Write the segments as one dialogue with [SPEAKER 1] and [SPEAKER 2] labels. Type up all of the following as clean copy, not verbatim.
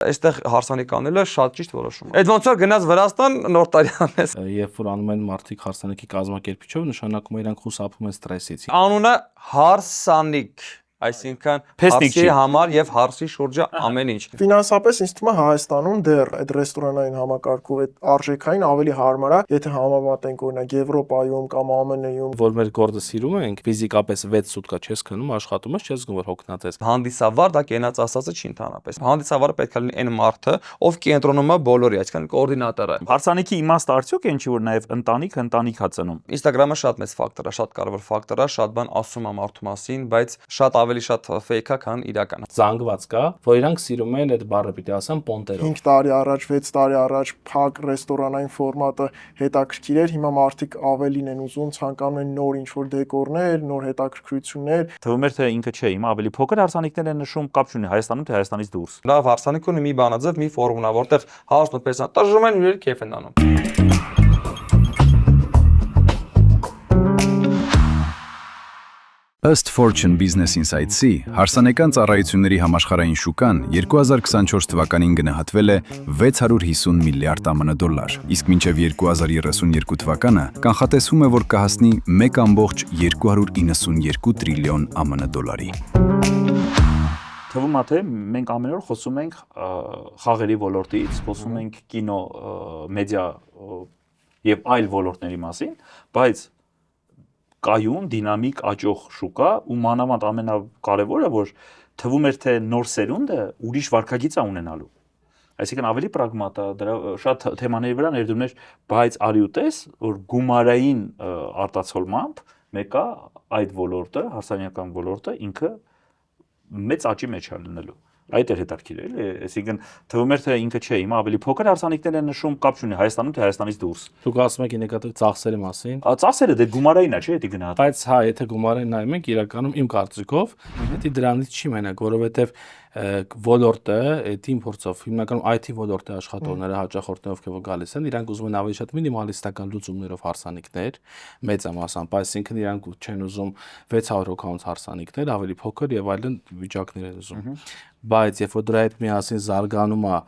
[SPEAKER 1] Այստեղ հարսանիք անելը շատ ճիշտ որոշում է։ Այդ ոնց որ գնաց Վրաստան նոր տարի անես։
[SPEAKER 2] Երբ որ անում են մարդիկ հարսանիքի կազմակերպիչով, նշանակում է իրանք խուսափում են ստրեսից։
[SPEAKER 1] Անունը հարսանիք, այսինքն հարսի համար եւ հարսի շուրջը ամեն ինչ։
[SPEAKER 3] Ֆինանսապես ինձ թվում է Հայաստանում դեռ այդ ռեստորանային համակարգով այդ արժեքային ավելի հարմար է, եթե համեմատենք օրինակ Եվրոպայում կամ ԱՄՆ-ում,
[SPEAKER 2] որ մեր գործը սիրում ենք, ֆիզիկապես 6 սուտկա չես քնում, աշխատում ես, չես զգում որ հոգնած ես։
[SPEAKER 1] Հանդիսավար դա կենաց ասածը չի ընդհանրապես։ Հանդիսավարը պետք է լինի այն մարդը, ով կենտրոնում է բոլորի, այսինքն կոորդինատորը։
[SPEAKER 4] Հարսանիքի իմաստը արդյոք այն չի որ նաև ընտանիք հացնում։
[SPEAKER 1] Instagram-ը շատ մեծ ֆակտոր է, շատ կարևոր ֆակտոր է, շատ բան ասում է մարդու մասին, բայց շատ ավելի շատ fake-ա, քան իրական։
[SPEAKER 2] Զանգված կա, որ իրանք սիրում են այդ բառը պիտի ասեմ պոնտերով։
[SPEAKER 3] 5 տարի առաջ, 6 տարի առաջ փակ ռեստորանային ֆորմատը հետաքրքիր էր, հիմա մարդիկ ավելին են ուզում, ցանկանում են նոր ինչ-որ դեկորներ, նոր հետաքրքրություններ։
[SPEAKER 4] Թվում էր թե ինքը չէ, հիմա ավելի փոքր հարսանիքներ են նշում, կապ չունի Հայաստանում թե Հայաստանից դուրս։
[SPEAKER 1] Լավ հարսանիք ունի մի բանաձև, մի ֆորմուլա, որտեղ հարսն ու պեսան տժժում են իրար քեֆ են անում։
[SPEAKER 5] Ըստ Fortune Business Insights-ի, հարսանեկան ծառայությունների համաշխարհային շուկան 2024 թվականին գնահատվել է 650 միլիարդ ԱՄՆ դոլար, իսկ մինչև 2032 թվականը կանխատեսվում է, որ կհասնի 1.292 տրիլիոն ԱՄՆ դոլարի։
[SPEAKER 4] Թվում է թե մենք ամեն օր խոսում ենք խաղերի ոլորտից, խոսում ենք կինո, մեդիա եւ այլ ոլորտների մասին, բայց կայուն, դինամիկ, աճող շուկա ու մանավանդ ամենակարևորը, որ թվում էր թե նոր սերունդը ուրիշ վարքագիծ է ունենալու։ Այսինքն ավելի պրագմատ է, դրա շատ թեմաների վրա ներդրում էր, բայց արի ու տես, որ գումարային արտացոլմամբ մեկը այդ ոլորտը, հարսանեկան ոլորտը ինքը մեծ աճի մեջ է լինելու։ Այդ էր հետաքրքիր էլի, այսինքն թվում էր թե ինքը չէ, հիմա ավելի փոքր հարսանիքներ են նշում, կապ չունի Հայաստանում թե Հայաստանից դուրս։
[SPEAKER 2] Դուք ասում եք նկատի ծախսերի մասին։
[SPEAKER 4] Ծախսերը դե գումարային է, չէ՞, դա գնահատում։
[SPEAKER 2] Բայց հա, եթե գումարային նայում ենք, իրականում իմ կարծիքով, դա դրանից չի մենակ, որովհետև ոլորտը, team փորձով, հիմնականում IT ոլորտի աշխատողները, հաճախորդները, ովքեր որ գալիս են, իրանք ուզում են ավելի շատ մինիմալիստական լուծումներով հարսանիքներ, մեծամասամբ, այսինքն իրանք չեն ուզում 600 հոգանոց հարսանիքներ, ավելի փոքր եւ այլն վիճակներ են ուզում։ Բայց երբ որ դրա հետ միասին զարգանում է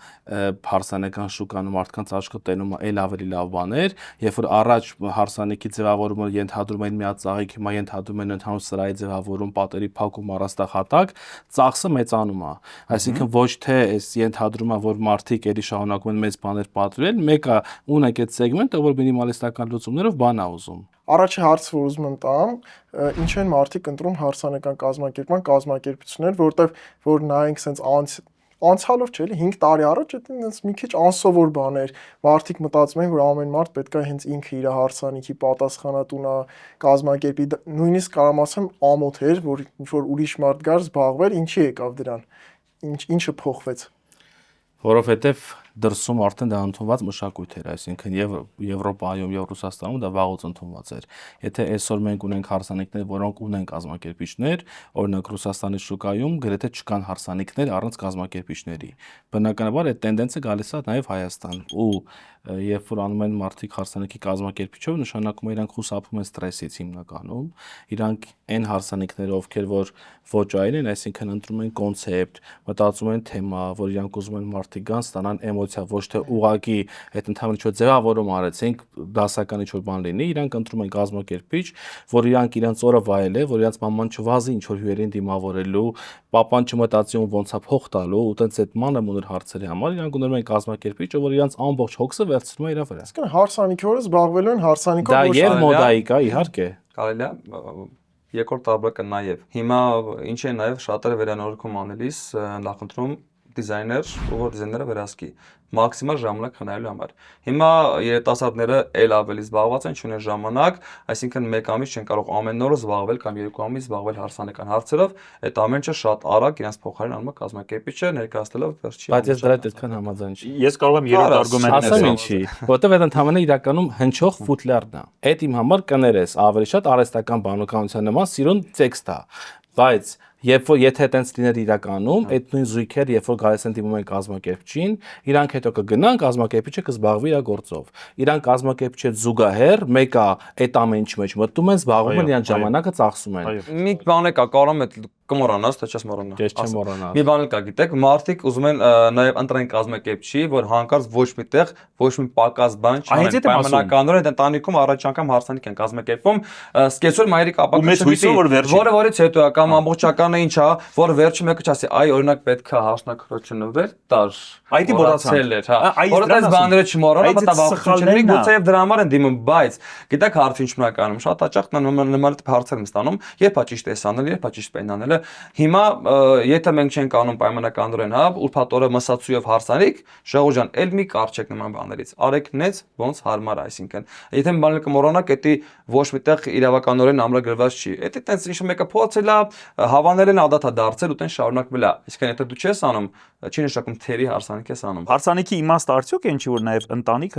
[SPEAKER 2] հարսանեկան շուկան ու մարդկանց աշխատելումը այլ ավելի լավ բաներ, երբ որ առաջ հարսանեկի ձևավորումը ենթադրում են մի հատ ծաղիկ, հիմա ենթադրում են ընդհանուր սրահի ձևավորում, պատերի փակում, առաստաղհատակ, ծախսը մեծանում է։ Այսինքն ոչ թե այս ենթադրումը, որ մարդիկ ելի շահանակում են մեծ բաներ պատրել, մեկը ունեք այդ սեգմենտը, որ մինիմալիստական լուծումներով բան է ուզում։
[SPEAKER 3] Առաջի հարցը, որ ուզում եմ տամ, ինչ են մարդիկ ընտրում հարսանեկան կազմակերպություններ, որտեղ որ նայենք sense անցյալով չէ, 5 տարի առաջ այդպես մի քիչ անսովոր բաներ, մարդիկ մտածում են, որ ամեն մարդ պետք է հենց ինքը իր հարսանիքի պատասխանատունը կազմակերպի, նույնիսկ կարամ ասեմ ամոթ էր, որ ինչ որ ուրիշ մարդ գար զբաղվեր, ինչի եկավ դրան, ինչը փոխվեց։
[SPEAKER 2] Որովհետև դրսում արդեն դա ընդունված մշակույթ էր, այսինքն Եվրոպայում եւ Ռուսաստանում դա վաղուց ընդունված էր։ Եթե այսօր մենք ունենք հարսանիքներ, որոնք ունեն կազմակերպիչներ, օրինակ Ռուսաստանի շուկայում գրեթե չկան հարսանիքներ առանց կազմակերպիչների։ Բնականաբար այդ տենդենսը գալիս է նաեւ Հայաստան ու երբ որ անում են մարդիկ հարսանիքի կազմակերպիչով, նշանակում է իրանք խուսափում են ստրեսից հիմնականում, իրանք այն հարսանիքները, ովքեր որ ոչ այլ են, այսինքն ընտրում են կոնցեպտ, մտածում են թեմա, որ իրանք ուզում են մարդիկ գան, ստանան էմոցիա, ոչ թե ուղակի այդ ընդհանուր ինչ-որ ձևավորում արեցինք, դասական ինչ-որ բան լինի, իրանք ընտրում են կազմակերպիչ, որ իրանք իրենց օրը վայել է, որ իրանք մաման չվազի ինչ-որ հյուրերին դիմավորելու, պապան չմտածի ու ոնց է փող տալու, ու տենց այդ մանր-մունր հարցերի համար իրանք ուներ են կազմակերպիչ, որ իրանք ամբողջ հոգսը վերցնում է իր վրա։
[SPEAKER 3] Իսկ հարսանիքի օրը զբաղվելու են հարսանիքով
[SPEAKER 2] դա եւ մոդայիկ է, իհարկե։
[SPEAKER 1] Կարելի է երկրորդ տարբերակը նաեւ։ Հիմա ինչ է նաեւ շատերը վերանորոգում անելիս նախընտրում դիզայներ, որ դիզայները վերահսկի մաքսիմալ ժամանակ խնայելու համար։ Հիմա երիտասարդները ել ավելի զբաղված են, չունեն ժամանակ, այսինքն մեկ ամիս չեն կարող ամեն օր զբաղվել կամ 2 ամիս զբաղվել հարսանեկան հարցերով, այդ ամենը շատ արագ իրենց փոխարեն անում է կազմակերպիչը ներկայացնելով վերջի։
[SPEAKER 2] Բայց ես դրա հետ այդքան համաձայն չեմ։
[SPEAKER 4] Ես կարող եմ երրորդ արգումենտը
[SPEAKER 2] ասեմ ինչի, որտեվ այդ ընդհանրապես իրականում հնչող ֆուտլերն է։ Այդ իմ համար կներես ավելի շատ արհեստական բանականության նման սիրուն տեքստ է։ Բայց Երբ որ եթե այտենց լիներ իրականում, այդ նույն զույգերը, երբ որ գալիս են դիմում են կազմակերպչին, իրանք հետո կգնան, կազմակերպիչը կզբաղվի իր գործով։ Իրանք կազմակերպիչի հետ զուգահեռ մեկը այդ ամեն ինչի մեջ մտնում են, զբաղվում են, իրան ժամանակը ծախսում են։
[SPEAKER 1] Մի բան է կա, կարող եմ կմոռանաս, թե չես մոռանա։
[SPEAKER 2] Ես չեմ մոռանա։
[SPEAKER 1] Մի բան կա, գիտեք, մարդիկ ուզում են նաև ընտրեն կազմակերպչի, որ հանկարծ ոչ միտեղ ոչ մի պակաս բան չանեն։ Պայմանականորեն ընտանիքում առաջ անգամ հարսանիք են կազմակերպում, սկեսօր մայրիկ ապակը որը որից հետո է կամ ամբողջականը ինչ է, որ վերջը մեկը չասի, այ օրինակ պետք է հարսնակրությունը վեր տար։
[SPEAKER 4] Այդ մոռացել
[SPEAKER 1] էր, հա։ Որովհետեւ բաները չմոռանա, մտավախություն չունի, գուցե եւ դրա համար են դիմում, բայց գիտեք հարցը ինչ մնականում, շատ հաճախ նման տիպ հարցեր եմ ստանում, երբ է ճիշտ է անել, երբ է ճիշտ պեն անելը։ Հիմա եթե մենք չենք անում պայմանականորեն, հա, ուրբաթ օրը մսացույով հարսանիք, Շահու ջան, ել մի կարճեք նման բաներից։ Արեք նեց ոնց հարմար է, այսինքն։ Եթե մի բան կմոռանաք, դա ոչ միտեղ իրավականորեն ամրագրված չի։ Դա տենց ինչ մեկը փոխել է, հավանել են ադաթա դարձել ու տեն շարունակվել է։ Իսկն եթե դու չես անում, չի նշանակում թերի հարսանիք ես անում։
[SPEAKER 4] Հարսանիքի իմաստը արդյոք այն չի, որ նաև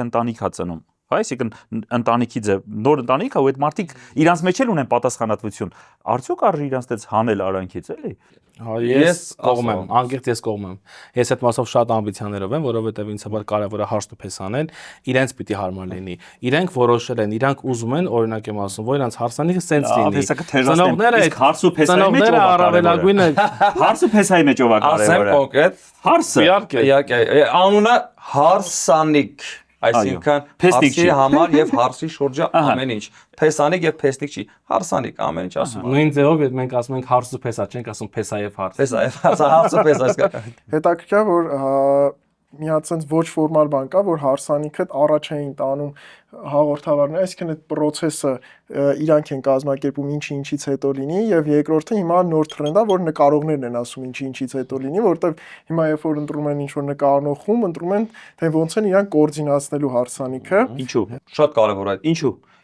[SPEAKER 4] ընտանիք հա ծնում։ Այսինքն ընտանիքի ձև նոր ընտանիք է ու այդ մարդիկ իրանց մեջ էլ ունեն պատասխանատվություն։ Արդյոք արժի իրանց դից հանել արանքից էլի։
[SPEAKER 2] Ես կողմ եմ, անկեղծ ես կողմ եմ։ Ես այդ մասով շատ ամբիցիաներով եմ, որովհետև ինձ համար կարևոր է հարց ու պես անել, իրենց պիտի հարմար լինի։ Իրենք որոշել են, իրանք ուզում են, օրինակ եմ ասում, որ իրանց հարսանիքը սենց լինի։
[SPEAKER 4] Ծնողները հարց ու փեսայի մեջ ով
[SPEAKER 2] առավելագույնը
[SPEAKER 4] հարց ու փեսայի մեջ ով է կարևորը։
[SPEAKER 1] Ասեմ կոնկրետ
[SPEAKER 4] Հարսը։
[SPEAKER 1] Իհարկե, անունը հարսանիք, այսինքն հարսի համար եւ հարսի շուրջը ամեն ինչ։ Փեսանիկ եւ փեսնիկ չի, հարսանիկ ամեն ինչ ասում։
[SPEAKER 2] Նույն ձևով մենք ասում ենք հարս ու փեսա, չենք ասում փեսա եւ հարս։
[SPEAKER 1] Փեսա եւ հարս ու փեսա այսքան։
[SPEAKER 3] Հետաքրքիր որ մի հատ sense ոչ ֆորմալ բան կա, որ հարսանիքը առաջ էին տանում հաղորդավարները, այսինքն այդ process-ը իրանք են կազմակերպում ինչից հետո լինի եւ երկրորդը հիմա նոր տրենդա, որ նկարողներն են ասում ինչից հետո լինի, որովհետեւ հիմա երբ որ ընտրում են ինչ-որ նկարող խումբ, ընտրում են թե ոնց են իրան կոորդինացնելու հարսանիքը։
[SPEAKER 4] Ինչու։
[SPEAKER 1] Շատ կարեւոր է այդ։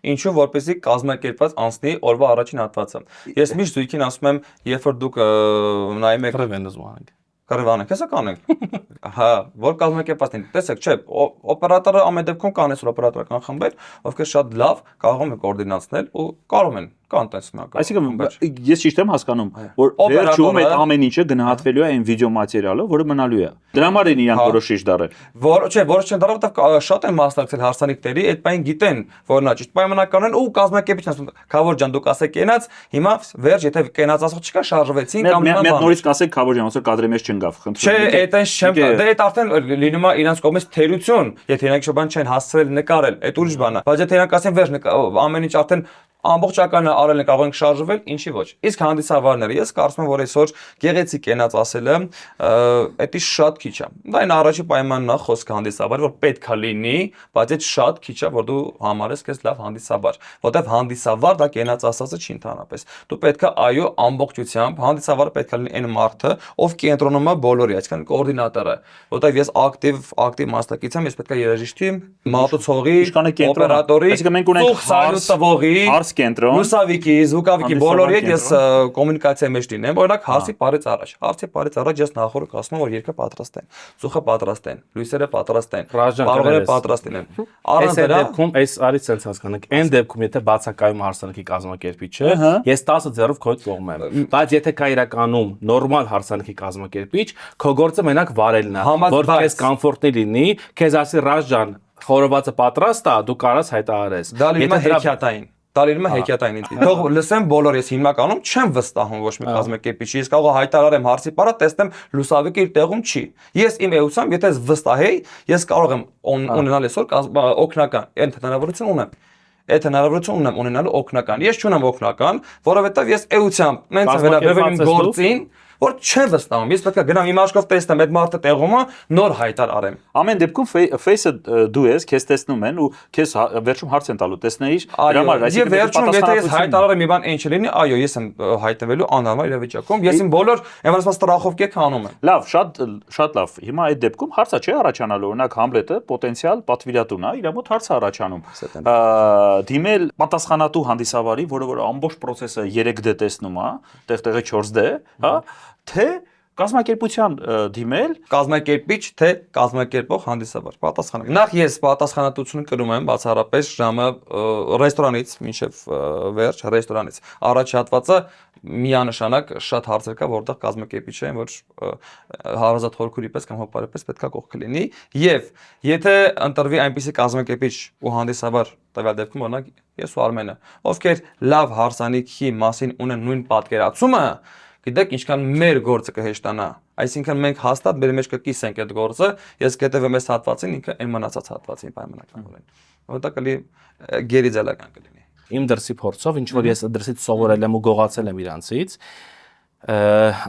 [SPEAKER 1] Ինչու որպեսզի կազմակերպված անցնի օրվա առաջին հատվածը։ Ես միշտ զույգին ասում եմ, երբ որ դուք նայում եք
[SPEAKER 2] Ռևենզուանք։
[SPEAKER 1] Կռվանեք, հեսա կանենք։ Հա, որ կազմակերպված լինի։ Տեսեք, չէ, օպերատորը ամեն դեպքում կանես օպերատորական խմբեր, ովքեր շատ լավ կարող են կոորդինացնել ու կարող են կան տես մյակ։
[SPEAKER 4] Այսինքն ես ճիշտ եմ հասկանում, որ վերջում այդ ամեն ինչը գնահատվելու է այն վիդեո մատերիալով, որը մնալու է։ Դրա համար են իրանք որոշիչ դարել։
[SPEAKER 1] Որոշ չեն դարել, որովհետև շատ են մասնակցել հարսանիքների, այդ բան գիտեն, որ նա ճիշտ պայմանական են ու կազմակերպիչն ասում, Քավոր ջան, դուք ասեք կենաց, հիմա վերջ, եթե կենաց ասող չկա, շարժվեցին կամ
[SPEAKER 4] նման բան։ Նորից կասեք Քավոր ջան, ոնց որ կադրի մեջ չընկավ, խնդրում։
[SPEAKER 1] Չէ, այդպես չեմ, դե այդ արդեն լինում է իրանց կողմից թերություն, եթե իրանք շոբան չեն հասցրել նկարել, այդ ուրիշ բան է։ Բայց եթե իրանք ասեն վերջ, ամեն ինչ արդեն ամբողջականը արել են կարող ենք շարժվել, ինչի ոչ։ Իսկ հանդիսավարները, ես կարծում եմ, որ այսօր գեղեցիկ կենաց ասելը, դա շատ քիչ է։ Դա այն առաջի պայմանն է խոսքը հանդիսավար, որ պետք է լինի, բայց այդ շատ քիչ է, որ դու համարես քեզ լավ հանդիսավար, որտեվ հանդիսավար դա կենաց ասածը չի ընդհանրապես։ Դու պետք է այո ամբողջությամբ հանդիսավարը պետք է լինի այն մարդը, ով կենտրոնում է բոլորի, այսինքն կոորդինատորը, որտեվ ես ակտիվ մասնակից եմ, ես պետք է երաժիշտի, մատուցողի, օպերատորի,
[SPEAKER 4] այսինքն մենք ունենք կենտրոն,
[SPEAKER 1] լուսավիկի, զուգավիկի բոլորի հետ ես կոմունիկացիայի մեջ լինեմ, օրինակ հարցի բարից առաջ ես նախորդ ասում եմ, որ երգը պատրաստ են, ծուխը պատրաստ են, լույսերը պատրաստ են, բարողերը պատրաստ են։
[SPEAKER 2] Այս դեպքում, այս արի sense հասկանանք, այն դեպքում եթե բացակայում հարսանիքի կազմակերպիչը, ես 10 ձեռով քո հետ կողմ եմ, բայց եթե կա իրականում նորմալ հարսանիքի կազմակերպիչ, քո գործը մենակ վարելն է, որ քեզ կոմֆորտի լինի, քեզ ասի Ռազ ջան, խորովածը պատրաստ է, դու կարաս հայտարարես։
[SPEAKER 1] Դա լինում է հեքիաթային։ Դալիրում է հեքիաթային ինտի։ Թող լսեմ բոլոր, ես հիմնականում չեմ վստահում ոչ մի կազմակերպիչի։ Ես կարող հայտարարեմ հարցի պարա, տեսնեմ լուսավիկը իր տեղում չի։ Ես իմ էությամբ, եթե վստահեի, ես կարող եմ ունենալ այսօր օգնական, այդ հնարավորություն ունեմ։ Այդ հնարավորություն ունեմ ունենալու օգնական։ Ես չունեմ օգնական, որովհետև ես էությամբ նենց վերաբերվել իմ գործին, որ չեմ վստահում։ Ես պետք է գնամ իմ աչքով տեսնեմ այդ մարդը տեղում է, նոր հայտար արեմ։
[SPEAKER 4] Ամեն դեպքում face-ը դու ես, քեզ տեսնում են ու քեզ վերջում հարց են տալու, տեսնեիր, դրա համար,
[SPEAKER 1] այսինքն վերջում եթե ես հայտարարեմ մի բան ինչ լինի, այո, ես եմ հայտնվելու անհարմար իրավիճակում, ես իմ բոլոր եմասված ստրախովկեքը անում եմ։
[SPEAKER 4] Լավ, շատ լավ։ Հիմա այդ դեպքում հարցը չէ առաջանալու, օրինակ Համլետը պոտենցիալ պատվիրատուն է, իր մոտ հարց է առաջանում։ Դիմել պատասխանատու հանդիսավարի, որը որ ամբողջ process-ը 3D տեսնում է, տեղ-տեղը 4D, հա, թե կազմակերպության դիմել
[SPEAKER 1] կազմակերպիչ թե կազմակերպող հանդիսաբար պատասխանատու։ Նախ ես պատասխանատվություն կրում եմ բացառապես ժամը ռեստորանից մինչև վերջ ռեստորանից։ Առաջի հատվածը միանշանակ շատ հարցեր կա, որտեղ կազմակերպիչը են, որ հարազատ խորքուրի պես կամ հոպարի պես պետքա կողքը լինի, եւ եթե ընտրվի այնպիսի կազմակերպիչ ու հանդիսաբար տվյալ դեպքում օրինակ ես ու Արմենը, ովքեր լավ հարսանիքի մասին ունեն նույն պատկերացումը, գիտեք ինչքան մեր գործը կհեշտանա, այսինքն մենք հաստատ մեր մեջ կկիսենք այդ գործը, ես կհետևեմ այս հատվածին, ինքը այն մնացած հատվածին պայմանականորեն, որտեղ կլի գերիձելական կլինի։
[SPEAKER 2] Իմ դրսի փորձով, ինչ որ ես դրսից սովորել եմ ու գողացել եմ իրանցից,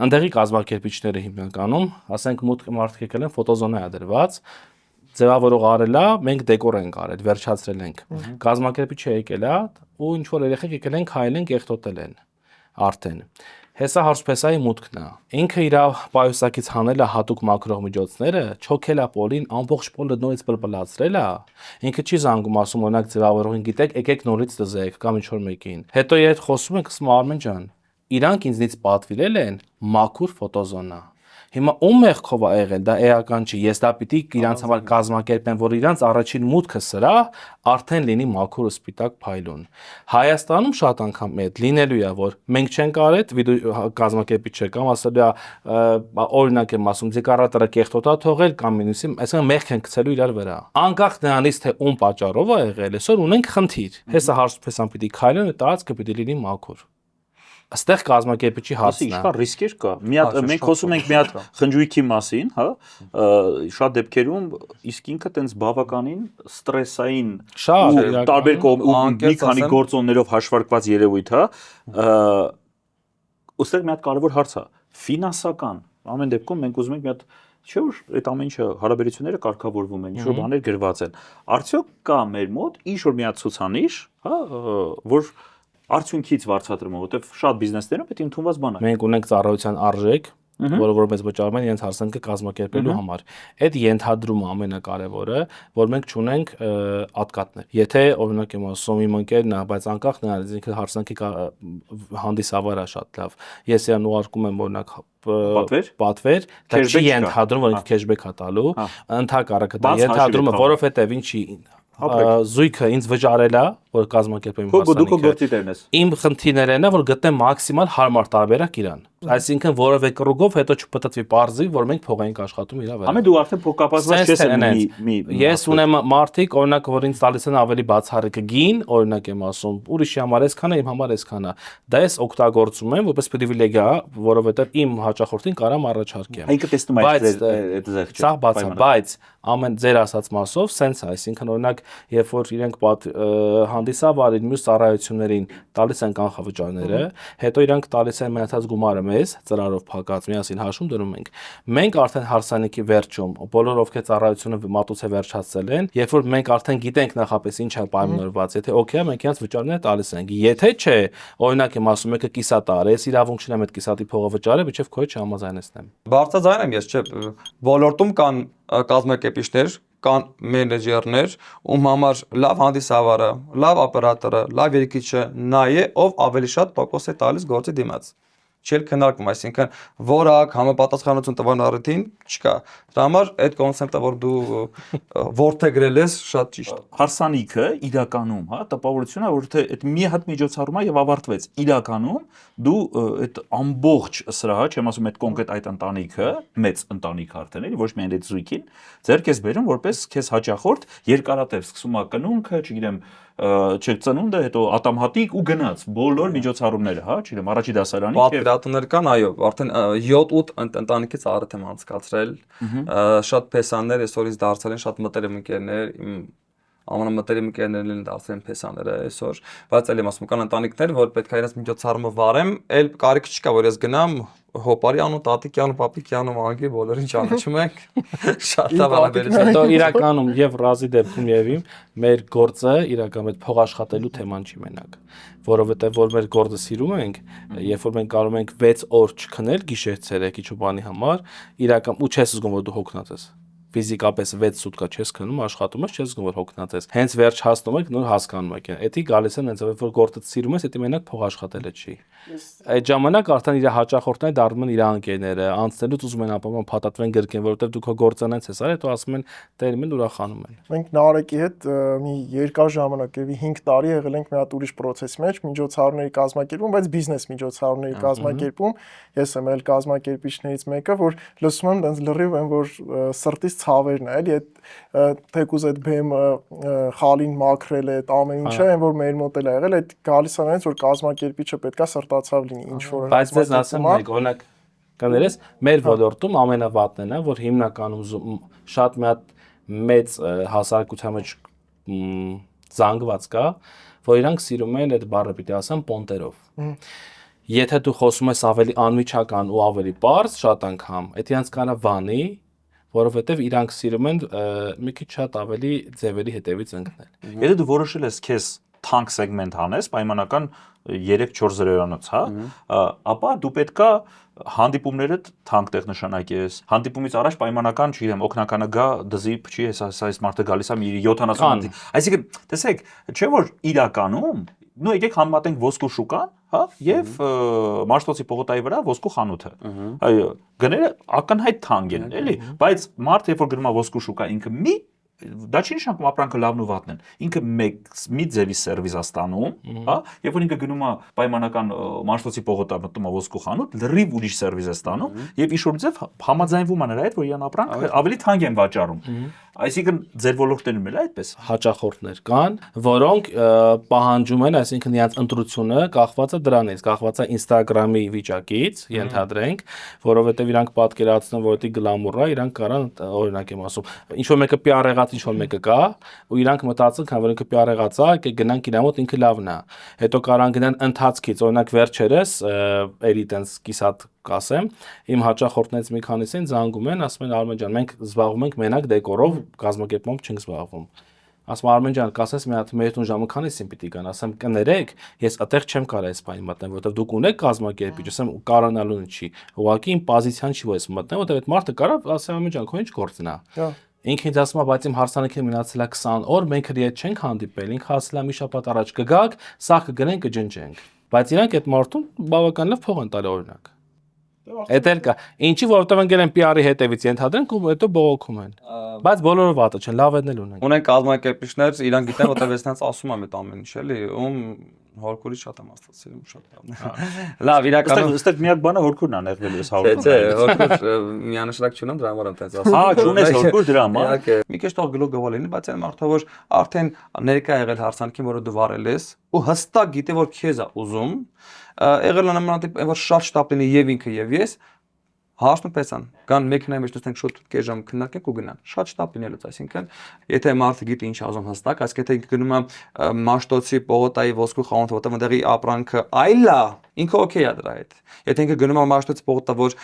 [SPEAKER 2] ընդեղի կազմակերպիչները հիմնականում, ասենք մարդիկ եկել են ֆոտոզոնա դրված, ձևավորող արել է, մենք դեկոր ենք արել, վերջացրել ենք։ Կազմակերպիչը եկել է ու ինչ որ երեխեք եկել են, քայլել են, կեղտոտել են արդեն։ Հեսա հարսփեսայի մուտքն է։ Ինքը իր պայուսակից հանել է հատուկ մաքրող միջոցները, չոքել է պոլին, ամբողջ պոլը նորից բլբլացրել է։ Ինքը չի զանգում, ասում օրինակ ձևավորողին, գիտեք, եկեք նորից դզեք կամ ինչ որ մեկին։ Հետո երբ խոսում ենք, ասում Արմեն ջան, իրանք ինձնից պատվիրել են մաքուր ֆոտոզոնա։ Հիմա ում մեղքով է եղել, դա էական չի։ Ես դա պիտի իրանց համար կազմակերպեմ, որ իրանց առաջին մուտքը սրա արդեն լինի մաքուր ու սպիտակ փայլուն։ Հայաստանում շատ անգամ այդ լինելու է, որ մենք չենք արել, վիդեո կազմակերպիչը կամ ասել է օրինակ եմ ասում, դեկորատորը կեղտոտա թողել կամ մինուսի, այսինքն մեղք են գցելու իրար վրա։ Անկախ նրանից թե ում պատճառով է եղել, այսօր ունենք խնդիր։ Հեսա հարսփեսան պիտի քայլեն ու տարածքը պիտի լինի մաքուր։ Այստեղ կազմակերպիչի հարցն է։
[SPEAKER 4] Իսկ ռիսկեր կա։ Մի հատ մենք խոսում ենք մի հատ խնջույքի մասին, հա, շատ դեպքերում իսկ ինքը տենց բավականին ստրեսային տարբեր մի քանի գործոններով հաշվարկված երևույթ, հա, ուստեղ մի հատ կարևոր հարց է, ֆինանսական։ Ամեն դեպքում մենք ուզում ենք մի հատ չէ՞ որ այդ ամեն ինչը հարաբերությունները կարգավորվում են, ինչ-որ բաներ գրված են։ Արդյոք կա մեր մոտ ինչ-որ մի հատ ցուցանիշ, հա, որ արդյունքից վարձատրումը, որովհետև շատ բիզնեսներում պետք է ընդունված բան է։
[SPEAKER 2] Մենք ունենք ծառայության արժեք, որը որ մեզ վճարում են իրենց հարսանիքը կազմակերպելու համար։ Այդ ենթադրումը ամենակարևորը, որ մենք չունենք ատկատներ։ Եթե օրինակ եմ ասում իմ ընկերն է, բայց անկախ նրանից ինքը հարսանիքի հանդիսավար է շատ լավ։ Ես իրան ուղարկում եմ օրինակ պատվեր, դա չի ենթադրում, որ ինքը քեշբեք է տալու, ընդհակառակը դա ենթադրումը, որովհետև ինչի զույգը ինձ վճարել է, որ կազմակերպեմ հարսանիքը։ Իմ խնդիրներն է, որ գտնեմ մաքսիմալ հարմար տարբերակ իրան։ Այսինքն որևէ կռուգով հետո չպտտվի parzi, որ մենք փող ենք աշխատում իրա վրա։
[SPEAKER 4] Ամեն դու արդեն փոխկապակցված չես մի
[SPEAKER 2] ես ունեմ մարդիկ, օրինակ, որ ինձ տալիս են ավելի բացառիկ գին, օրինակ եմ ասում, ուրիշի համար այսքան է, իմ համար այսքան է։ Դա ես օգտագործում եմ որպես պրիվիլեգիա, որովհետև իմ հաճախորդին կարամ առաջարկեմ։
[SPEAKER 4] Ինքը տեսնում է այդ զեղ չէ։
[SPEAKER 2] Սա բաց է, բայց ամեն ձեր ասած մասով սենց է, այսինքն օրինակ, երբ որ իրենք հանդիսավարին մյուս ծառայություններին տալիս են կանխավճարները, հետո իրանք տալիս են մնացած գումարը մեզ ծրարով փակած միասին հաշում դնում ենք։ Մենք արդեն հարսանիքի վերջում բոլոր ովքեր ծառայությունը մատուցե վերջացել են, երբ որ մենք արդեն գիտենք նախապես ինչ է պայմանավորված, եթե օքեյ է, մենք իրենց վճարները տալիս ենք։ Եթե չէ, օրինակ եմ ասում, մեկը կիսատար է, ես իրավունք չունեմ այդ կիսատի փողը վճարել, միջև քո հետ չհամաձայնեցնեմ։
[SPEAKER 1] Բարձրաձայն եմ ես, չէ, ոլորտում կան կազմակերպիչներ, կան մենեջերներ, ում համար լավ հանդիսավարը, լավ օպերատորը, լավ երգիչը նա է, ով ավելի շատ տոկոս է տալիս գործի դիմաց։ Չել քննարկում, այսինքն որակ համապատասխանություն տվան առիթին չկա։ Դրա համար այդ կոնցեպտը, որ դու ворթեգրել ես, շատ ճիշտ է։
[SPEAKER 4] Հարսանիքը իրականում, հա, տպավորությունն է, որ թե այդ մի հատ միջոցառում է եւ ավարտվեց։ Իրականում դու այդ ամբողջ սրա, չեմ ասում այդ կոնկրետ այդ ընտանիքը, մեծ ընտանիք արդեն էլի, ոչ միայն այդ զույգին, ձեր քեզ բերում որպես քեզ հաճախորդ երկարատև սկսում է կնունքը, չգիտեմ, չծնունդը, հետո ատամհատիկ ու գնաց բոլոր միջոցառումները, հա, չգիտեմ, առաջի դասարանի
[SPEAKER 1] պատվիրատուներ կան, այո, արդեն 7-8 ընտանիքից առիթ եմ անցկացրել, շատ փեսաններ այսօրից դարձել են, շատ մտերիմ ընկերներ, իմ ամենամտերիմ ընկերներն են դարձել փեսաները այսօր, բայց ելի եմ ասում, կան ընտանիքներ, որ պետք է իրենց միջոցառումը վարեմ, այլ կարիք չկա, որ ես գնամ հոպարի անու, տատիկի անու, պապիկի անու, անգի բոլորին ճանաչում ենք, շատ լավ հարաբերություն։
[SPEAKER 2] Հետո իրականում եւ ռազի դեպքում եւ իմ մեր գործը իրականում այդ փող աշխատելու թեման չի մենակ, որովհետեւ որ մեր գործը սիրում ենք, երբ որ մենք կարող ենք 6 օր չքնել գիշեր ցերեկի ու բանի համար, իրական ու չես զգում որ դու հոգնած ես։ Ֆիզիկապես 6 սուտկա չես քնում, աշխատում ես, չես զգում որ հոգնած ես։ Հենց վերջ հասնում եք, նոր հասկանում եք։ Էդի գալիս են հենց որ գործը սիրում ես, դա մենակ փող աշխատելը չի։ Այդ ժամանակ արդեն իր հաճախորդները դառնում են իր անկերները, անցնելուց ուզում են ապա փաթաթվեն գրկեն, որովհետև դու քո գործանից ես արել, հետո ասում են տերում են ուրախանում են։
[SPEAKER 3] Մենք Նարեկի հետ մի երկար ժամանակ, եւի 5 տարի եղել ենք մի հատ ուրիշ process-ի մեջ, միջոցառումների կազմակերպում, բայց բիզնես միջոցառումների կազմակերպում։ Ես եմ էլ կազմակերպիչներից մեկը, որ լսում եմ այնց լրիվ են, որ սրտից ցավերն է, էլի այդ թեկուզ այդ բեմը խալին մաքրել է, այդ ամեն ինչը այն որ մեր մոտ էլ ա եղել, այդ գալիս է այնց որ կազմակերպիչը պետքա սրտացավ լինի, ինչ որ
[SPEAKER 2] բայց ես ասեմ մեկ օրինակ կներես մեր ոլորտում ամենավատն է, որ հիմնականում շատ մի հատ մեծ հասարակության մեջ զանգված կա, որ իրանք սիրում են այդ բառը պիտի ասեմ պոնտերով։ Եթե դու խոսում ես ավելի անմիջական ու ավելի པարզ շատ անգամ, այդ իրանք կանա վանի, որովհետև իրանք սիրում են մի քիչ շատ ավելի ձևերի հետևից ընկնել։
[SPEAKER 4] Եթե դու որոշել ես քեզ թանկ սեգմենտ անես, պայմանական 3-4 զրոյանոց, հա, ապա դու պետքա հանդիպումներդ թանկ տեղ նշանակես։ Հանդիպումից առաջ պայմանական, չգիտեմ, օգնականը գա, դզի փչի, այս մարդը գալիս է մի 70 հոգի։ Այսինքն, տեսեք, չէ՞ որ իրականում նո եկեք համեմատենք ոսկու շուկան, հա, եւ Մաշտոցի պողոտայի վրա ոսկու խանութը։ Այո, գները ակնհայտ թանկ են, էլի, բայց մարդը երբ որ գնում է ոսկու շուկա, ինքը դա չի նշանակում ապրանքը լավն ու վատն են։ Ինքը մի ձևի սերվիս է ստանում, հա, երբ որ ինքը գնում է պայմանական Մաշտոցի պողոտա մտնում է ոսկու խանութ, լրիվ ուրիշ սերվիս է ստանում եւ իշոր ձև համաձայնվում է նրա հետ, որ իրան ապրանքը ավելի թանկ են վաճառում։ Այսինքն ձեր ոլորտներում էլ այդպես
[SPEAKER 2] հաճախորդներ կան, որոնք պահանջում են, այսինքն իրենց ընտրությունը կախված է դրանից, կախված է Instagram-ի վիճակից, ենթադրենք, որովհետև իրանք պատկերացնում, որ դա գլամուր է, իրանք կարան, օրինակ եմ ասում, ինչ որ մեկը PR եղած, ինչ որ մեկը կա, ու իրանք մտածում, քան որ ինքը PR եղած է, եկեք գնանք իր մոտ ինքը լավն է։ Հետո կարան գնան ընթացքից, օրինակ վերջերս, էլի տենց կիսատ կասեմ, իմ հաճախորդներից մի քանիսին զանգում են, ասում են Արմեն ջան, մենք զբաղվում ենք մենակ դեկորով, կազմակերպումով չենք զբաղվում։ Ասում Արմեն ջան, կասես մի հատ մեր տուն ժամը քանիսին պիտի գան, ասեմ կներեք, ես այդտեղ չեմ կարող այս բանը մտնեմ, որովհետև դուք ունեք կազմակերպիչ, ասեմ կարանալուն չի։ Ուղղակի իմ պոզիցիան չի, որ ես մտնեմ, որովհետև այդ մարդը կարող ասեմ Արմեն ջան, քո ինչ գործն է։ Ինքը ինձ ասում է, բայց իմ հարսանիքին մնացել է 20 օր, մենք հրիետ չենք հանդիպել, ինքը ասել է մի շաբաթ առաջ կգաք, սա կգնենք կջնջենք։ Բայց իրանք այդ մարդուն բավական լավ փող են տալի օրինակ։ Էդ էլ կա։ Ինչի որովհետև ընկել են PR-ի հետևից ենթադրենք ու հետո բողոքում են։ Բայց բոլորը վատը չեն, լավն էլ ունեն։
[SPEAKER 1] Ունեն կազմակերպիչներ, իրանք գիտեն, որտեղ ես ասում եմ այդ ամեն ինչ, էլի, ում հորքուրից շատ եմ աստծացել, շատ լավ։ Լավ, իրականում
[SPEAKER 4] ըստ մի հատ բանը հորքուրն ա նեղվել ես հաղորդում։
[SPEAKER 1] Չէ, հորքուր միանշանակ չունեմ, դրա համար եմ տենց ասում։
[SPEAKER 4] Հա, չունես հորքուր դրա համար։
[SPEAKER 1] Մի քիչ թող գլուխ գովալ լինի, բայց այն մարդը որ արդեն ներկա եղել հարսանքին, որը դու վարել ես, ու հստակ գիտի, որ քեզ է ուզում, եղել է նմանատիպ, որ շատ շտապ լինի եւ ինքը եւ ես, հարցնում պեսան, կան մեքենայի մեջ նստենք շուտ կես ժամ քննարկենք ու գնան։ Շատ շտապ լինելուց, այսինքն, եթե մարդը գիտի ինչ ուզում հստակ, այսինքն եթե գնում է Մաշտոցի պողոտայի ոսկու խանութ, որտեղ այնտեղի ապրանքը այլ է, ինքը օքեյ է դրա հետ։ Եթե ինքը գնում է Մաշտոցի պողոտա, որ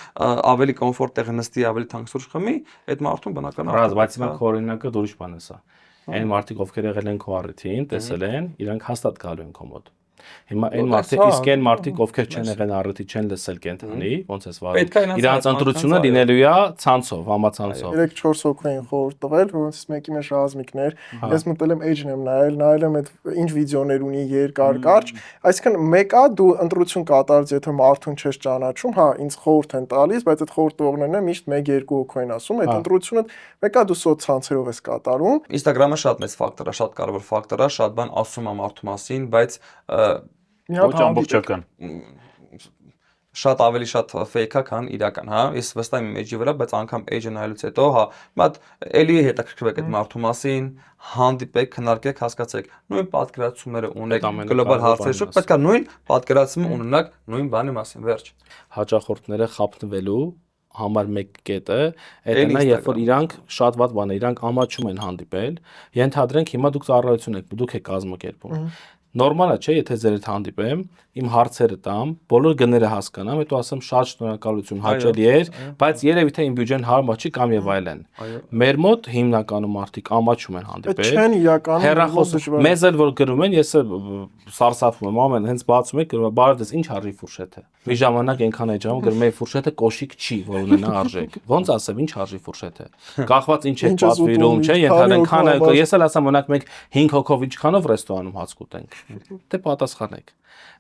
[SPEAKER 1] ավելի կոմֆորտ տեղը նստի, ավելի թանկ սուրճ խմի, այդ մարդուն բնականաբար։
[SPEAKER 2] Ռազ, բայց հիմա քո օրինակը դուրս բան է սա։ Այն մարդիկ, ովքեր եղել են քո առիթին, տեսել են, իրանք հաստատ գալու են քո մոտ։ Հիմա այն մարդիկ, իսկ այն մարդիկ, ովքեր չեն եղել առիթի, չեն լսել կենթանի, ոնց էս վարում։ Իրանց ընտրությունը լինելու է ցանցով, համացանցով։
[SPEAKER 3] 3-4 հոգու են խորհուրդ տվել, որոնց մեկի մեջ ռազմիկներ։ Ես մտել եմ edge-ն եմ նայել եմ այդ ինչ վիդեոներ ունի երկար կարճ, այսինքն մեկը դու ընտրություն կատարած, եթե մարդուն չես ճանաչում, հա, ինձ խորհուրդ են տալիս, բայց այդ խորհուրդողներն միշտ 1-2 հոգու են ասում, այդ ընտրությունը մեկը դու սոցցանցերով ես կատարում։
[SPEAKER 1] Instagram-ը շատ մեծ ֆակտոր է, շատ կարևոր ֆակտոր է, շատ բան ասում է մարդու մասին, բայց
[SPEAKER 4] ոչ ամբողջական
[SPEAKER 1] շատ ավելի շատ fake-ա, քան իրական, հա։ Ես վստահ եմ edge-ի վրա, բայց անգամ edge-ը նայելուց հետո, հա, մատ էլի հետաքրքրվեք այդ մարդու մասին, հանդիպեք, քննարկեք, հասկացեք։ Նույն պատկերացումները ունեք գլոբալ հարցերի շուրջ, պետք է նույն պատկերացումը ունենաք նույն բանի մասին, վերջ։
[SPEAKER 2] Հաճախորդները խափնվելու համար մեկ կետը, այդ նա երբ որ իրանք շատ վատ բան է, իրանք ամաչում են հանդիպել, ենթադրենք հիմա դուք ծառայություն եք, դուք եք կազմակերպում։ Նորմալ է, չէ, եթե ձեր հետ հանդիպեմ, իմ հարցերը տամ, բոլոր գները հասկանամ, հետո ասեմ շատ շնորհակալություն, հաճելի էր, բայց երևի թե իմ բյուջեն հարմար չի կամ եւ այլն։ Մեր մոտ հիմնականում մարդիկ ամաչում են հանդիպել։
[SPEAKER 3] Չեն իրականում
[SPEAKER 2] հեռախոս մեզ էլ որ գրում են, ես սարսափում եմ, ամեն հենց բացում եք, գրում բարև դες ինչ արժի ֆուրշեթը։ Մի ժամանակ այնքան է ջամ, գրում եմ ֆուրշեթը կոշիկ չի, որ ունենա արժեք։ Ոնց ասեմ, ինչ արժի ֆուրշեթը։ Կախված ինչ է պատվիրում, չէ, ենթադրենք քանը, ես էլ ասեմ, օրինակ մենք 5 հոգով ինչքանով ռեստորանում հաց կուտենք։ Դե պատասխանեք։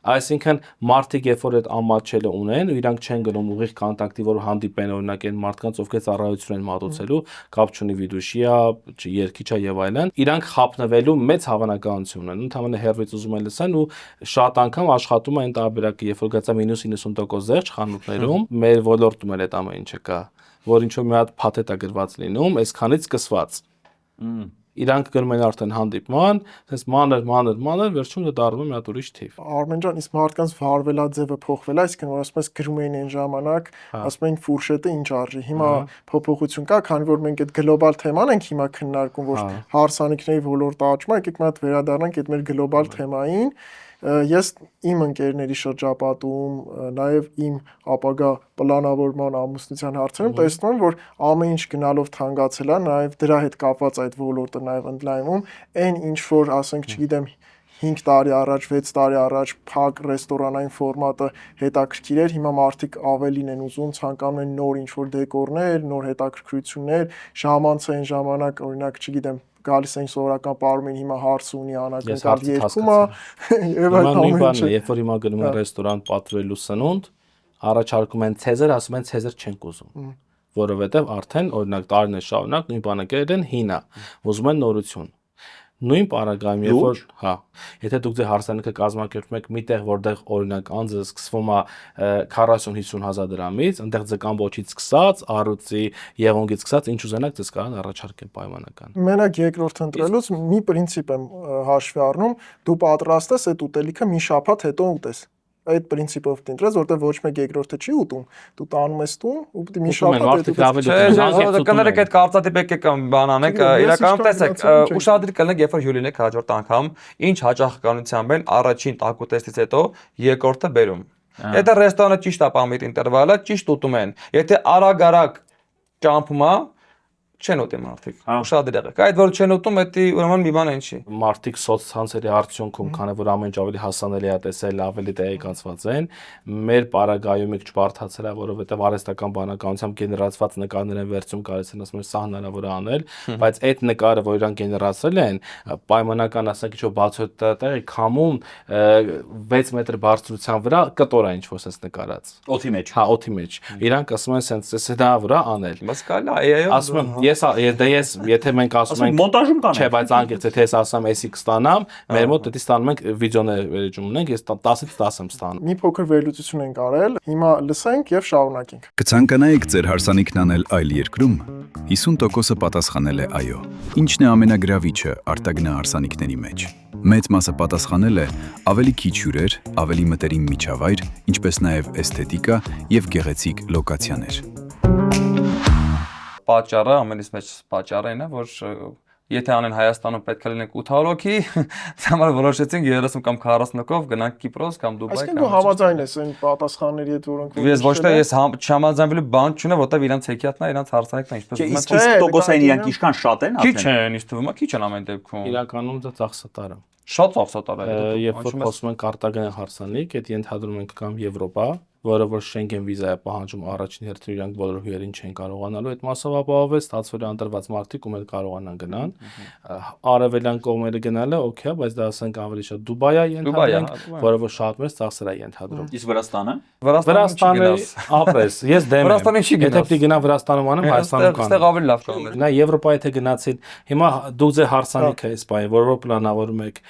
[SPEAKER 2] Այս այսինքն մարդիկ երբ որ այդ ամաչելը ունեն, իրանք չեն գնում ուղիղ կոնտակտի, որ հանդիպեն օրինակ այն մարդկանց, ովքեր ծառայություն են մատուցելու, կապ չունի վիդուշիա, երկիչա եւ այլն, իրանք խափնվելու մեծ հավանականություն ունեն։ Ընդհանրապես հերվից ուզում են լսեն ու շատ անգամ աշխատում են տարբերակը, երբ որ գծա -90% զերծ խանութներում, մեր ոլորտում էլ այդ ամեն ինչը կա, որ ինչ որ մի հատ փաթեթ է գրված լինում, այսքանից սկսված։ Իրանք գնում են արդեն հանդիպման, այսպես մանր, վերջում դա դառնում է մի հատ ուրիշ թիվ։
[SPEAKER 3] Արմեն ջան, իսկ մարդկանց վարվելաձևը փոխվել է, այսինքն որ ասում ես գրում էին այն ժամանակ, ասում էին ֆուրշետը ինչ արժի։ Հիմա փոփոխություն կա, քանի որ մենք այդ գլոբալ թեման ենք հիմա քննարկում, որ հարսանիքների ոլորտը աճում է, եկեք մի հատ վերադառնանք այդ մեր գլոբալ թեմային։ Ես իմ ընկերների շրջապատում, նաև իմ ապագա պլանավորման ամուսնության հարցերում տեսնում եմ, որ ամեն ինչ գնալով թանկացել է, նաև դրա հետ կապված այդ ոլորտը նաև ընդլայնում, այն ինչ որ ասենք, չգիտեմ, 5 տարի առաջ, 6 տարի առաջ փակ ռեստորանային ֆորմատը հետաքրքիր էր, հիմա մարդիկ ավելին են ուզում, ցանկանում են նոր ինչ-որ դեկորներ, նոր հետաքրքրություններ, ժամանցային ժամանակ, օրինակ, չգիտեմ, գալիս են սովորական պարումին, հիմա հարց ունի անակնկալ երկում է, եւ այդ
[SPEAKER 2] ամեն
[SPEAKER 3] ամենը։
[SPEAKER 2] Երբ որ հիմա գնում են ռեստորան պատվիրելու սնունդ, առաջարկում են ցեզեր, ասում են ցեզեր չենք ուզում, որովհետեւ արդեն օրինակ տարիներ շարունակ նույն բանը կերել են հինա, ուզում են նորություն։ Նույն պարագայում, երբ որ, եթե դուք ձեր հարսանիքը կազմակերպում եք միտեղ, որտեղ օրինակ անձը սկսվում է 40-50 հազար դրամից, այնտեղ ձկան ոչից սկսած, առուծի եղունգից սկսած, ինչ ուզենաք, դες կարող առաջարկեն պայմանական։
[SPEAKER 3] Մենակ երկրորդ ընտրելուց մի պրինցիպ եմ հաշվի առնում, դու պատրաստ ես այդ ուտելիքը մի շաբաթ հետո ուտես։ Այդ պրինցիպով դինտրես, որտեղ ոչ մեկ երկրորդը չի ուտում, դու տանում ես տուն, ու պետք է մի շաբաթ
[SPEAKER 1] հետո կներեք այդ կարծատիպ եք կամ բան անեք, իրականում տեսեք, ուշադրի կլինեք, երբ որ հյուրին եք հաջորդ անգամ, ինչ հաճախականությամբ են առաջին տակուտեստից հետո երկրորդը բերում։ Եթե ռեստորանը ճիշտ է պամիտ ինտերվալը, ճիշտ ուտում են։ Եթե արագ ճամփում է, չեն ուտի մարդիկ։ Ուշադրի եղեք։ Այդ որ չեն ուտում, դա ուրեմն մի բան չի։
[SPEAKER 2] Մարդիկ սոցցանցերի արդյունքում, քանի որ ամեն ինչ ավելի հասանելի է տեսել, ավելի տեղեկացված են, մեր պարագայում եք չբարթացել է, որովհետև արհեստական բանականությամբ գեներացված նկարներ են վերցում, կարելի է ասել, սա հնարավոր է անել, բայց այդ նկարը, որ իրանք գեներացրել են, պայմանական ասենք ինչ-որ բացօթ տեղի քամում 6 մետր բարձրության վրա կտոր է ինչ-որ sense նկարած։
[SPEAKER 4] Օդի մեջ։
[SPEAKER 2] Հա, օդի մեջ։ Իրանք ասում են sense դա վրա անել։
[SPEAKER 1] Բայց կարելի է AI-ով։
[SPEAKER 2] Ասում եմ, ես եթե մենք ասում ենք
[SPEAKER 4] մոնտաժում կանենք։
[SPEAKER 2] Չէ, բայց անկեղծ եթե ես ասեմ, էսի կստանամ, մեր մոտ դա ստանում ենք վիդեոներ վերջում ունենք, ես 10-ից 10 եմ ստանում։
[SPEAKER 3] Մի փոքր վերլուծություն ենք արել, հիմա լսենք եւ շարունակենք։
[SPEAKER 5] Կցանկանայիք ձեր հարսանիքն անել այլ երկրում, 50%-ը պատասխանել է այո։ Ինչն է ամենագրավիչը արտագնա հարսանիքների մեջ։ Մեծ մասը պատասխանել է ավելի քիչ հյուրեր, ավելի մտերիմ միջավայր, ինչպես նաև էսթետիկա եւ գեղեցիկ լոկացիաներ։
[SPEAKER 1] Պատճառը ամենից մեծ պատճառն է, որ եթե անեն Հայաստանում պետք է լինենք 800 հոգի, համար որոշեցինք 30 կամ 40 հոգով գնանք Կիպրոս կամ Դուբայ կամ։
[SPEAKER 3] Այսինքն դու համաձայն ես այն պատասխանների հետ, որոնք
[SPEAKER 1] Ես ոչ թե ես չհամաձայնվելու բան չունեմ, որտեղ իրանց հեքիաթն է, իրանց հարցանիքն է, ինչպես
[SPEAKER 4] Իսկ 50%-ային իրանք ինչքան շատ են
[SPEAKER 1] Քիչ են, ինձ թվում է, քիչ են ամեն դեպքում։
[SPEAKER 2] Իրականում դա ծախսատար է։
[SPEAKER 1] Շատ ծախսատար է։
[SPEAKER 2] Երբ որ խոսում ենք արտագնա հարսանիք, այդ ենթադրում ենք կամ Եվրոպա, որը որ Շենգեն վիզա է պահանջում առաջին հերթին իրանք բոլոր հյուրերին չեն կարողանալու այդ մասով ապահովել, ստացվել է ընտրված մարդիկ ում էլ կարողանան գնան։ Արևելյան կողմերը գնալը օքեյ է, բայց դա ասենք ավելի շատ Դուբայ է ենթադրենք, որը որ շատ մեծ ծախսեր է ենթադրում։
[SPEAKER 4] Իսկ Վրաստանը։
[SPEAKER 2] Վրաստանը ապրես, ես դեմ եմ։
[SPEAKER 1] Վրաստանը չի գնաց։
[SPEAKER 2] Եթե պիտի գնա Վրաստանում անեմ, Հայաստանում կանեմ։
[SPEAKER 1] Այստեղ ավելի լավ կան։
[SPEAKER 2] Նա Եվրոպայի թե գնացին, հիմա դուք ձեր հարսանիքը Իսպանիա, որով պլանավորում եք,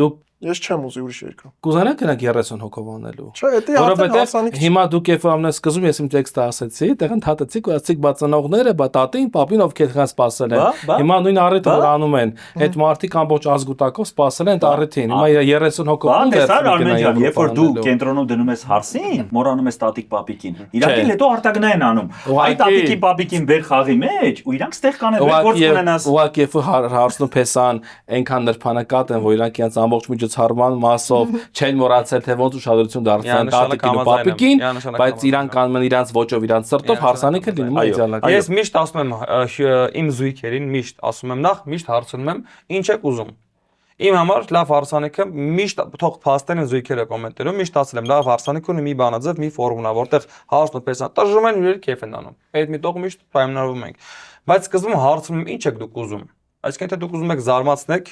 [SPEAKER 2] դուք
[SPEAKER 3] Ես չեմ ուզի ուրիշ երկրում։
[SPEAKER 2] Կուզենաք գնանք 30 հոգով անելու։
[SPEAKER 3] Չէ, դա արդեն հասանիք չի։
[SPEAKER 2] Հիմա դուք երբ որ ամենասկզում ես իմ տեքստը ասեցի, տեղն թատեցիք ու ասացիք բացանողները, բա տատին, պապին ովքեր քան սպասել են։ Հիմա նույն առիթը որ անում են, այդ մարդիկ ամբողջ ազգուտակով սպասել են այդ առիթին։ Հիմա 30 հոգով
[SPEAKER 4] ում վերցնում։ Երբ որ դու կենտրոնում դնում ես հարսին, մոռանում ես տատիկ պապիկին։ Իրականում հետո արտագնա են անում։ Այդ տատիկի պապիկին բեր խաղի մեջ ու իրանք ստեղ կանեն գործ ունենաս։
[SPEAKER 2] Ուղղակի երբ որ հարցնում փեսան այնքան նրբանակատ են, որ իրանք իրենց ամբողջ միջոցառման մասով չեն մոռացել թե ոնց ուշադրություն դարձան տատիկին ու պապիկին, բայց իրանք անում են իրանց ոճով, իրանց սրտով հարսանիքը լինում է իդեալական։
[SPEAKER 1] Ես միշտ ասում եմ իմ զույգերին, միշտ ասում եմ նախ միշտ հարցնում եմ ինչ եք ուզում։ Իմ համար լավ հարսանիքը միշտ թող փաստեն զույգերը կոմենտերում, միշտ ասել եմ լավ հարսանիք ունի մի բանաձև, մի ֆորմուլա, որտեղ հարցն ու փեսան տժժում են իրար քեֆ են անում։ Այդ մի տող միշտ պայմանավորվում ենք։ Բայց սկզբում հարցնում եմ ինչ եք դուք ուզում։ Այսինքն թե դուք ուզում եք զարմացնեք,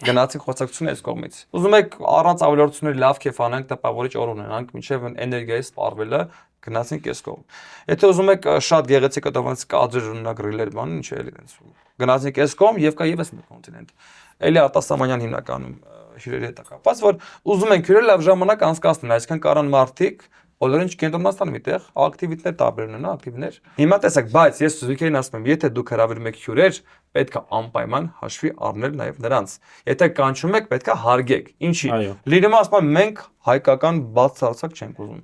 [SPEAKER 1] Գնացինք խոսակցությունը այս կողմից։ Ուզում եք առանց ավելորդությունների լավ կեֆ անենք, տպավորիչ օր ունենանք, մինչև էներգիայի սպառվելը գնացինք այս կողմ։ Եթե ուզում եք շատ գեղեցիկ կտավանց կադրեր ունենա գրիլեր բան, ինչ էլի դենց։ Գնացինք այս կողմ եւ կա եւս մի կոնտինենտ։ Էլի արտասահմանյան հիմնականում հյուրերի հետ կապված, որ ուզում ենք հյուրեր լավ ժամանակ անցկացնել, այսինքն կարան մարդիկ բոլորին չկենտրոնացան միտեղ, ակտիվիտներ տարբեր ունենա, ակտիվներ։ Հիմա տեսեք, բայց ես զույգերին ասում եմ, եթե դուք հրավիրում եք հյուրեր, պետք է անպայման հաշվի առնել նաև նրանց։ Եթե կանչում եք, պետք է հարգեք։ Ինչի։ Լինում ասում եմ մենք հայկական բացարձակ չենք ուզում։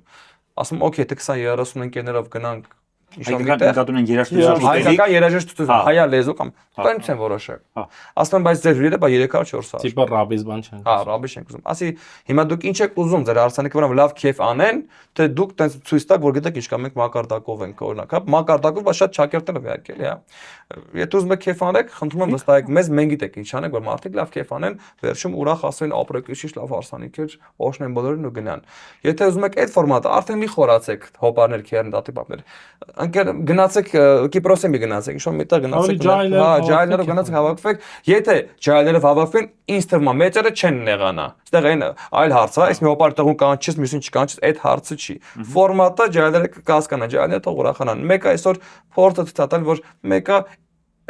[SPEAKER 1] Ասում օքեյ, թե 20-30 ընկերներով գնանք
[SPEAKER 4] նկատում են երաժշտություն,
[SPEAKER 1] հայկական երաժշտություն, հայա լեզու կամ տնտեսեն որոշակ։ Ասում եմ, բայց ձեր հյուրերը բա 3-4 սար։
[SPEAKER 2] Տիպը ռաբիս բան չեն։
[SPEAKER 1] Հա, ռաբիս չենք ուզում։ Ասի, հիմա դուք ինչ եք ուզում ձեր հարսանիքի վրա լավ քեֆ անեն, թե դուք տենց ցույց տաք, որ գիտեք ինչքան մենք մակարդակով ենք օրինակ, հա, մակարդակով բա շատ ճակերտներ վերարկել, հա։ Եթե ուզում եք քեֆ անեք, խնդրում եմ վստահեք մեզ, մենք գիտենք ինչ անենք, որ մարդիկ լավ քեֆ անեն, վերջում ուրախ ասեն ապրեք ինչ լավ հարսանիքեր, օշնեն բոլորին ու գնան։ Եթե ուզում եք այդ ֆորմատը, արդեն մի խորացեք հոպարներ, քերն, դատիպապներ։ Ընկեր գնացեք Կիպրոսի մի գնացեք, ինչ-որ միտեղ գնացեք, հա, ջայլներով գնացեք հավաքվեք։ Եթե ջայլներով հավաքվեն, ինձ թվում է մեծերը չեն նեղանա։ Այստեղ այն այլ հարց է, այս մի հոպար տեղում կանչես, մյուսին չկանչես, այդ հարցը չի։ Ֆորմատը ջայլերը կհասկանան, ջայլները թող ուրախանան։ Մեկը այսօր փորձը ցույց տալ, որ մեկը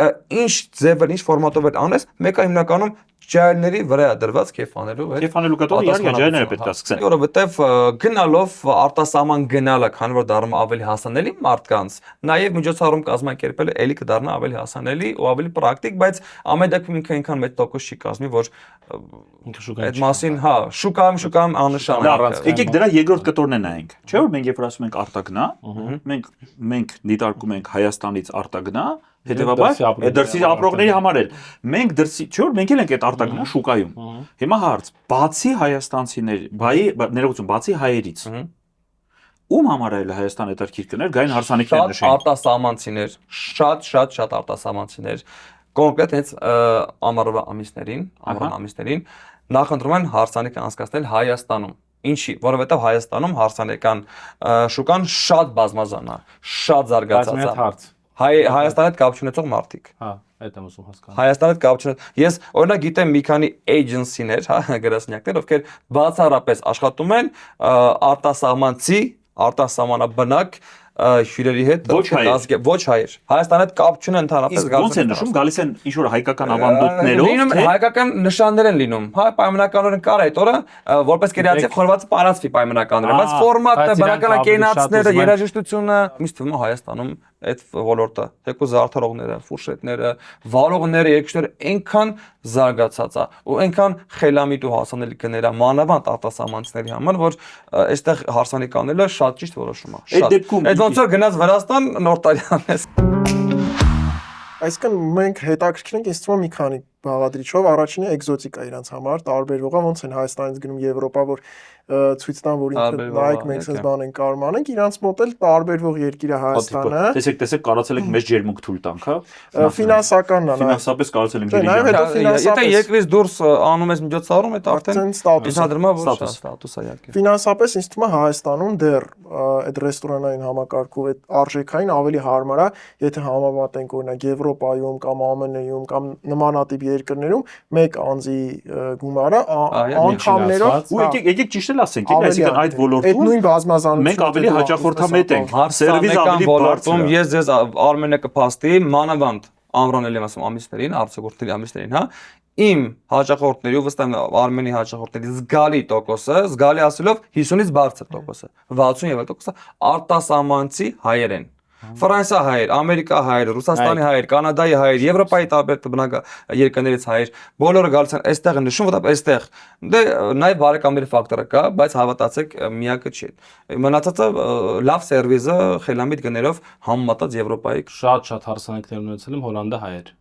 [SPEAKER 1] ինչ ձևեր, ինչ ֆորմատով էլ անես, մեկը հիմնականում ջայլների վրա է դրված քեֆ անելու հետ։
[SPEAKER 4] Քեֆ անելու կտորը իհարկե ջայլները պետք է սկսեն։
[SPEAKER 1] Որովհետև գնալով արտասահման գնալը, քանի որ դառնում ավելի հասանելի մարդկանց, նաև միջոցառում կազմակերպելը ելի կդառնա ավելի հասանելի ու ավելի պրակտիկ, բայց ամեն դեպքում ինքը այնքան մեծ տոկոս չի կազմի, որ այդ մասին, հա, շուկայում աննշան է։
[SPEAKER 4] Եկեք դրա երկրորդ կտորն նայենք։ Չէ՞ որ մենք երբ ասում ենք արտագնա, մենք դիտարկում ենք Հայաստանից արտագնա, հետեւաբար դրսի ապրողների համար էլ մենք դրսի չէ՞ որ մենք էլ ենք այդ արտագնա շուկայում։ Հիմա հարց, բացի հայաստանցիներ, ներողություն, բացի հայերից, ում համար է Հայաստանը դերքիր կներ, գային հարսանիքներ նշենք։
[SPEAKER 1] Արտասահմանցիներ, շատ արտասահմանցիներ, կոնկրետ հենց ամառվա ամիսներին նախընտրում են հարսանիքը անցկացնել Հայաստանում։ Ինչի, որովհետև Հայաստանում հարսանեկան շուկան շատ բազմազան է, շատ զարգացած է։ Հայաստանի հետ կապ չունեցող մարդիկ։
[SPEAKER 2] Հա, այդ եմ ուզում հասկանալ։
[SPEAKER 1] Հայաստանի հետ կապ չունեցող։ Ես օրինակ գիտեմ մի քանի էջենսիներ, հա, գրասենյակներ, ովքեր բացառապես աշխատում են արտասահմանցի, արտասահմանաբնակ հյուրերի հետ, ոչ հայեր։ Հայաստանի հետ կապ չունեն ընդհանրապես։
[SPEAKER 4] Ոնց են նշում, գալիս են ինչ որ հայկական ավանդույթներով,
[SPEAKER 1] լինում հայկական նշաններ են լինում։ Հա, պայմանականորեն կար այդ օրը, որպես կերիացիվ խորվածը պարածվի պայմանականորեն, բայց ֆորմատը, բնականակենացները, երաժշտությունը, ինձ թվում է Հայաստանում այդ ոլորտը, թեկուզ զարդարողները, ֆուրշետները, վարողները, երկիշները այնքան զարգացած է ու այնքան խելամիտ ու հասանելի կներա մանավանդ արտասահմանցիների համար, որ այստեղ հարսանիք անելը շատ ճիշտ որոշում է։ Շատ։ Այդ ոնց որ գնաց Վրաստան նոր տարի անես։
[SPEAKER 3] Այսինքն մենք հետաքրքիր ենք, ինձ թվում է մի քանի բաղադրիչով, առաջինը էկզոտիկա իրանց համար, տարբերվողը ոնց են Հայաստանից գնում Եվրոպա, որ ցույց տան, որ ինքը նայեք մենք sense բան են կարողանում անենք, իրանց մոտ էլ տարբերվող երկիր է Հայաստանը։
[SPEAKER 4] Տեսեք, կարողացել ենք մեծ ջերմուկ թույլ տանք, հա։
[SPEAKER 3] Ֆինանսականն է,
[SPEAKER 4] ֆինանսապես կարողացել ենք
[SPEAKER 3] ջերմուկ։
[SPEAKER 1] Եթե երկրից դուրս անում ես միջոցառում, այդ արդեն ընդհանրում է որ ստատուս է իհարկե։
[SPEAKER 3] Ֆինանսապես ինձ թվում է Հայաստանում դեռ այդ ռեստորանային համակարգով այդ արժեքային ավելի հարմար է, եթե համեմատենք օրինակ Եվրոպայում կամ ԱՄՆ-ում կամ նմանատիպ երկրներում մեկ անձի գումարը անգամներով
[SPEAKER 4] ու եկեք ճիշտ էլ ասենք, այսինքն այդ ոլորտում
[SPEAKER 3] այդ նույն բազմազանությունը
[SPEAKER 4] մենք ավելի հաճախորդամետ ենք,
[SPEAKER 1] սերվիս ավելի ոլորտում ես ձեզ Արմենը կփաստի մանավանդ ամռանել եմ ասում ամիսներին, արձակուրդների ամիսներին, հա, իմ հաճախորդների ու վստահ եմ Արմենի հաճախորդների զգալի տոկոսը, զգալի ասելով 50-ից բարձր տոկոսը, 60-70% արտասահմանցի հայեր են։ Ֆրանսիա հայեր, Ամերիկա հայեր, Ռուսաստանի հայեր, Կանադայի հայեր, Եվրոպայի տարբեր երկրներից հայեր, բոլորը գալիս են այստեղ են նշում, որտեղ այստեղ դե նաև բարեկամների ֆակտորը կա, բայց հավատացեք միակը չի։ Մնացածը լավ սերվիսը խելամիտ գներով համեմատած Եվրոպայի
[SPEAKER 2] շատ հարսանիքներ ունեցել եմ Հոլանդա հայեր։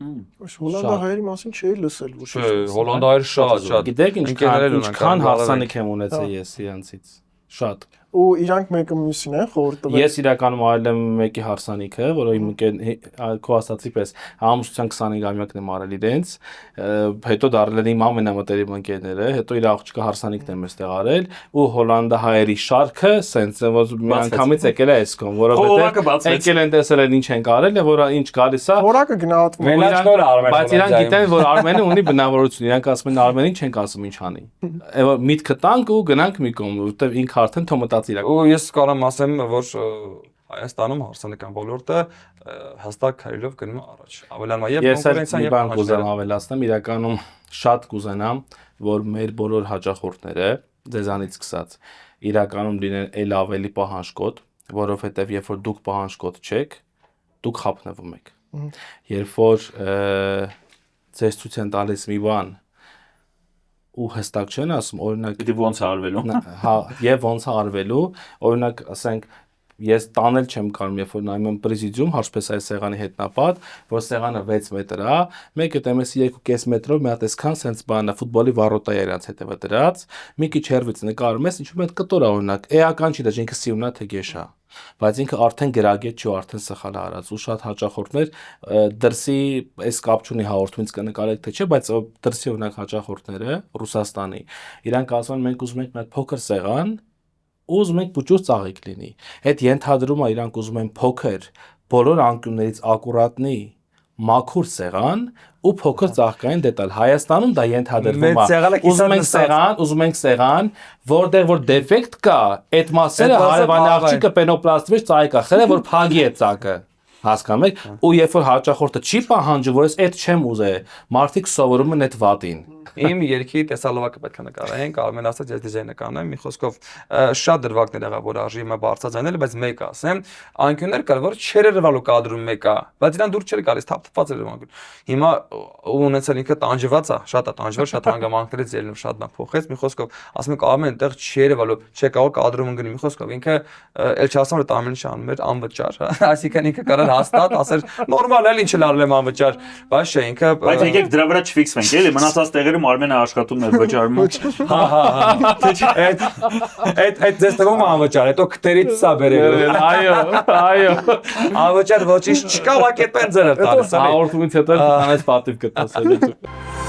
[SPEAKER 3] Հոլանդա հայերի մասին չի լսել ոչ։
[SPEAKER 1] Հոլանդա հայեր շատ։
[SPEAKER 2] Գիտեք ինչքան հարսանիք եմ ունեցել ես իրանցից։ Շատ։
[SPEAKER 3] ու իրանք մեկը մյուսին են խորհուրդ տվել։
[SPEAKER 2] Ես իրականում արել եմ մեկի հարսանիքը, որը իմ քո ասացի պես ամուսնության 25-ամյակն եմ արել իրենց, հետո դարել են իմ ամենամտերիմ ընկերները, հետո իր աղջիկը հարսանիքն եմ այստեղ արել ու հոլանդահայերի շարքը սենց որ մի անգամից եկել է այսքան, որովհետեւ եկել են տեսել են ինչ են արել, որ ինչ գալիս է։
[SPEAKER 3] Որակը գնահատվում է։
[SPEAKER 2] Բայց իրանք գիտեն, որ Արմենը ունի բնավորություն, իրանք ասում են Արմենին չենք ասում ինչ անի։ Այո միտքը տանք ու գնանք մի կողմ, որտեվ ինքը արդեն թոմտացի իրակ։
[SPEAKER 1] Ու ես կարամ ասեմ, որ Հայաստանում հարսանեկան ոլորտը հստակ քայլով գնում է առաջ։ Ավելանում է եւ կոնկուրենցիան եւ
[SPEAKER 2] բան կուզեմ ավելացնեմ, իրականում շատ կուզենամ, որ մեր բոլոր հաճախորդները ձեզանից սկսած իրականում լինեն ել ավելի պահանջկոտ, որովհետեւ երբ որ դուք պահանջկոտ չեք, դուք խափնվում եք։ Երբ որ ձեզ ցույց են տալիս մի բան ու հստակ չեն ասում, օրինակ
[SPEAKER 4] Դե ոնց է արվելու։
[SPEAKER 2] Հա, եւ ոնց է արվելու, օրինակ, ասենք, ես տանել չեմ կարող, երբ որ նայում եմ պրեզիդիում, հաշպես այս սեղանի հետնապատ, որ սեղանը 6 մետր է, մեկը տեմեսի 2.5 մետրով մի հատ այսքան սենց բան է, ֆուտբոլի վարոտա է իրանց հետևը դրած, մի քիչ հեռվից նկարում ես, ինչու՞ մեծ կտոր է օրինակ, էական չի դա, ինքը սիունա թե գեշա, բայց ինքը արդեն գրագետ չի ու արդեն սխալ է արած ու շատ հաճախորդներ դրսի այս կապ չունի հաղորդումից կնկարեք թե չէ, բայց դրսի օրինակ հաճախորդները Ռուսաստանի, իրանք ասում են մենք ուզում ենք մի հատ փոքր սեղան ուզում ենք փոքր ծաղիկ լինի։ Այդ ենթադրում է իրանք ուզում են փոքր, բոլոր անկյուններից ակուրատնի, մաքուր սեղան ու փոքր ծաղկային դետալ։ Հայաստանում դա ենթադրվում է։ Ուզում ենք սեղան, որտեղ որ դեֆեկտ կա, այդ մասերը հարևանի աղջիկը պենոպլաստի մեջ ծաղիկ է խրել, որ փագի է ծակը։ Հասկանում եք, ու երբ որ հաճախորդը չի պահանջում, որ ես այդ չեմ ուզե, մարդիկ սովորում են այդ վատին։
[SPEAKER 1] Իմ երկի տեսալովակը պետք է նկարենք, Արմեն ասաց, ես դիզայնը կանեմ, մի խոսքով շատ դրվագներ եղա, որ արժիմը բարձրացնել, բայց մեկ ասեմ, անկյուններ կար, որ չերերվալու կադրում մեկա, բայց իրան դուր չէր գալիս, թափված էր անկյուն։ Հիմա ունեցել ինքը տանջված է, շատ է տանջվել, շատ հանգամանքներից ելնում, շատ բան փոխեց, մի խոսքով ասում եք Արմեն, այնտեղ չերևալու, չէ կարող կադրում ընկնի, մի խոսքով ինքը էլ չասում որ ամեն ինչ անում էր անվճար, այսինքն ինքը կարող հաստատ ասեր նորմալ էլ ինչ էլ արել եմ անվճար, բայց չէ ինքը
[SPEAKER 4] Բայց եկեք դրա վրա չֆիքսվենք, էլի մնացած տեղերում Արմենը աշխատում էր վճարում։
[SPEAKER 1] Այդ ձեզ թվում է անվճար, հետո քթերից սա բերել։
[SPEAKER 2] Այո։
[SPEAKER 1] Անվճար ոչինչ չկա, ուղղակի այդպես ձեր տալիս։
[SPEAKER 2] Հաղորդումից հետո տանես պատիվ կտասել։